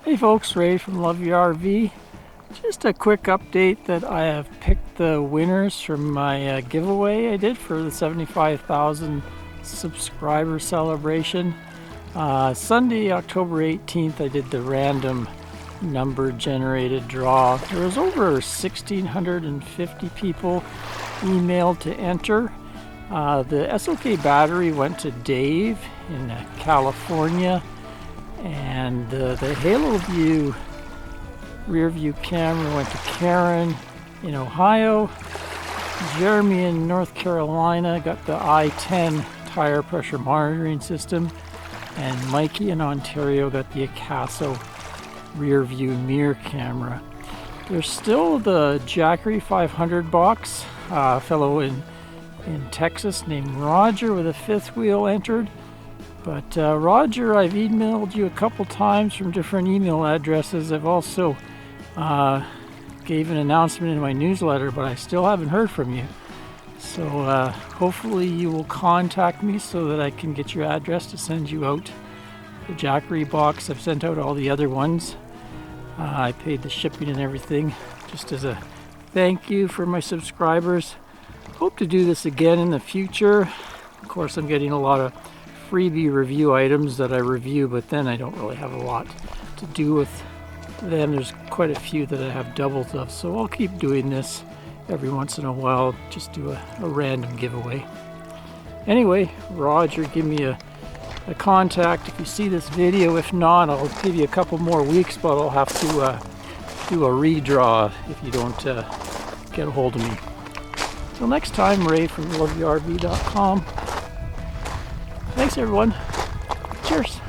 Hey folks, Ray from Love Your RV. Just a quick update that I have picked the winners from my giveaway I did for the 75,000 subscriber celebration. Sunday, October 18th, I did the random number generated draw. There was over 1,650 people emailed to enter. The SOK battery went to Dave in California. And the Halo View rear view camera went to Karen in Ohio. Jeremy in North Carolina got the i10 tire pressure monitoring system. And Mikey in Ontario got the Akaso rear view mirror camera. There's still the Jackery 500 box. A fellow in Texas named Roger with a fifth wheel entered. But Roger, I've emailed you a couple times from different email addresses. I've also gave an announcement in my newsletter, but I still haven't heard from you. So hopefully you will contact me so that I can get your address to send you out the Jackery box. I've sent out all the other ones. I paid the shipping and everything just as a thank you for my subscribers. Hope to do this again in the future. Of course, I'm getting a lot of freebie review items that I review, but then I don't really have a lot to do with them. There's quite a few that I have doubles of, so I'll keep doing this every once in a while, just do a random giveaway. Anyway, Roger, give me a contact if you see this video. If not, I'll give you a couple more weeks, but I'll have to do a redraw if you don't get a hold of me. Till next time, Ray from loveyourrv.com. Thanks everyone. Cheers.